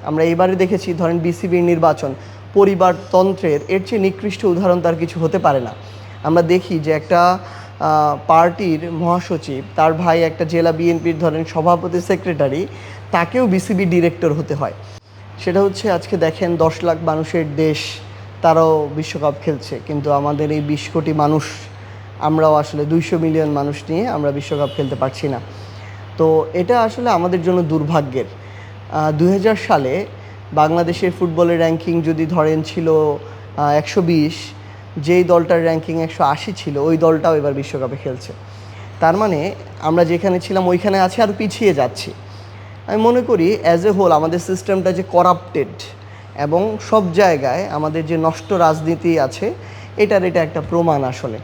আমরা এবারে দেখেছি, ধরেন বিসিবির নির্বাচন পরিবারতন্ত্রের এর চেয়ে নিকৃষ্ট উদাহরণ তার কিছু হতে পারে না। আমরা দেখি যে একটা পার্টির মহাসচিব, তার ভাই একটা জেলা বিএনপির ধরেন সভাপতি, সেক্রেটারি, তাকেও বিসিবি ডিরেক্টর হতে হয়। সেটা হচ্ছে আজকে দেখেন 10 লাখ মানুষের দেশ, তারাও বিশ্বকাপ খেলছে, কিন্তু আমাদের এই 20 কোটি মানুষ, আমরাও আসলে 200 মিলিয়ন মানুষ নিয়ে আমরা বিশ্বকাপ খেলতে পারছি না। তো এটা আসলে আমাদের জন্য দুর্ভাগ্যের। 2000 সালে বাংলাদেশের ফুটবলের র্যাঙ্কিং যদি ধরেন ছিল 120, যেই দলটার র্যাঙ্কিং 180 ছিল, ওই দলটাও এবার বিশ্বকাপে খেলছে। তার মানে আমরা যেখানে ছিলাম ওইখানে আছি, আর পিছিয়ে যাচ্ছি। আমি মনে করি অ্যাজ এ হোল আমাদের সিস্টেমটা যে করাপ্টেড, এবং সব জায়গায় আমাদের যে নষ্ট রাজনীতি আছে, এটা একটা প্রমাণ আসলে।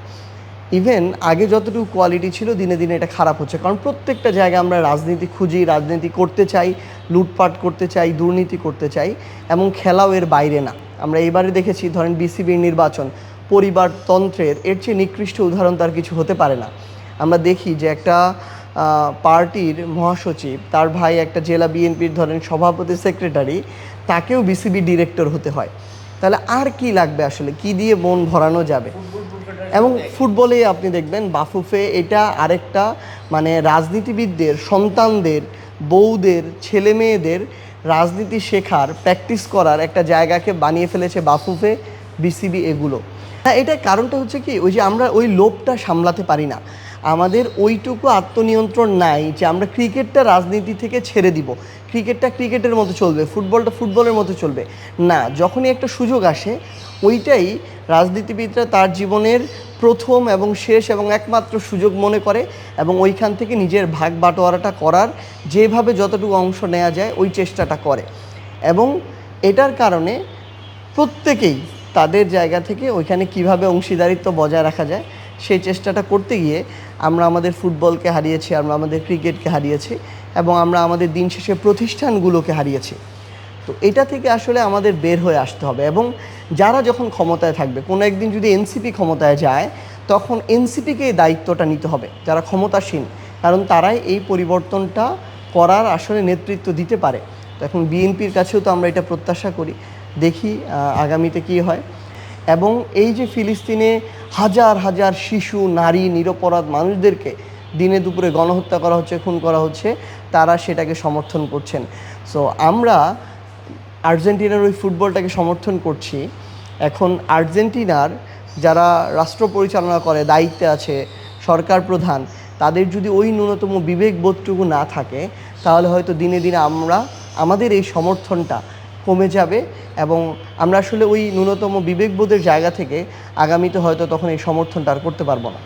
ইভেন আগে যতটুকু কোয়ালিটি ছিল, দিনে দিনে এটা খারাপ হচ্ছে। কারণ প্রত্যেকটা জায়গায় আমরা রাজনীতি খুঁজি, রাজনীতি করতে চাই, লুটপাট করতে চাই, দুর্নীতি করতে চাই, এবং খেলাও এর বাইরে না। আমরা এবারে দেখেছি, ধরেন বিসিবির নির্বাচন পরিবারতন্ত্রের এর চেয়ে নিকৃষ্ট উদাহরণ তার কিছু হতে পারে না। আমরা দেখি যে একটা পার্টির মহাসচিব, তার ভাই একটা জেলা বিএনপির ধরেন সভাপতি, সেক্রেটারি, তাকেও বিসিবি ডিরেক্টর হতে হয়। তাহলে আর কি লাগবে আসলে, কি দিয়ে মন ভরানো যাবে? এবং ফুটবলে আপনি দেখবেন বাফুফে, এটা আরেকটা মানে রাজনীতিবিদদের সন্তানদের, বউদের, ছেলে মেয়েদের রাজনীতি শেখার, প্র্যাকটিস করার একটা জায়গাকে বানিয়ে ফেলেছে বাফুফে, বিসিবি, এগুলো। হ্যাঁ, এটা কারণটা হচ্ছে কি, ওই যে আমরা ওই লোভটা সামলাতে পারি না, আমাদের ওইটুকু আত্মনিয়ন্ত্রণ নাই যে আমরা ক্রিকেটটা রাজনীতি থেকে ছেড়ে দিব, ক্রিকেটটা ক্রিকেটের মতো চলবে, ফুটবলটা ফুটবলের মতো চলবে না। যখনই একটা সুযোগ আসে, ওইটাই রাজনীতিবিদরা তার জীবনের প্রথম এবং শেষ এবং একমাত্র সুযোগ মনে করে, এবং ওইখান থেকে নিজের ভাগ বাটোয়ারাটা করার, যেভাবে যতটুকু অংশ নেওয়া যায় ওই চেষ্টাটা করে। এবং এটার কারণে প্রত্যেকেই তাদের জায়গা থেকে ওইখানে কিভাবে অংশীদারিত্ব বজায় রাখা যায় সেই চেষ্টাটা করতে গিয়ে আমরা আমাদের ফুটবলকে হারিয়েছি, আমরা আমাদের ক্রিকেটকে হারিয়েছি, এবং আমরা আমাদের দিন শেষে প্রতিষ্ঠানগুলোকে হারিয়েছি। তো এটা থেকে আসলে আমাদের বের হয়ে আসতে হবে। এবং যারা যখন ক্ষমতায় থাকবে, কোনো একদিন যদি এনসিপি ক্ষমতায় যায়, তখন এনসিপিকে এই দায়িত্বটা নিতে হবে, যারা ক্ষমতাসীন, কারণ তারাই এই পরিবর্তনটা করার আসলে নেতৃত্ব দিতে পারে। তো এখন বিএনপির কাছেও তো আমরা এটা প্রত্যাশা করি, দেখি আগামীতে কী হয়। এবং এই যে ফিলিস্তিনে হাজার হাজার শিশু, নারী, নিরপরাধ মানুষদেরকে দিনে দুপুরে গণহত্যা করা হচ্ছে, খুন করা হচ্ছে, তারা সেটাকে সমর্থন করছেন। সো আমরা আর্জেন্টিনার ওই ফুটবলটাকে সমর্থন করছি। এখন আর্জেন্টিনার যারা রাষ্ট্র পরিচালনা করে, দায়িত্বে আছে, সরকার প্রধান, তাদের যদি ওই ন্যূনতম বিবেকবোধটুকু না থাকে, তাহলে হয়তো দিনে দিনে আমাদের এই সমর্থনটা কমে যাবে, এবং আমরা আসলে ওই ন্যূনতম বিবেকবোধের জায়গা থেকে আগামীতে হয়তো তখন এই সমর্থনটা আর করতে পারবো না।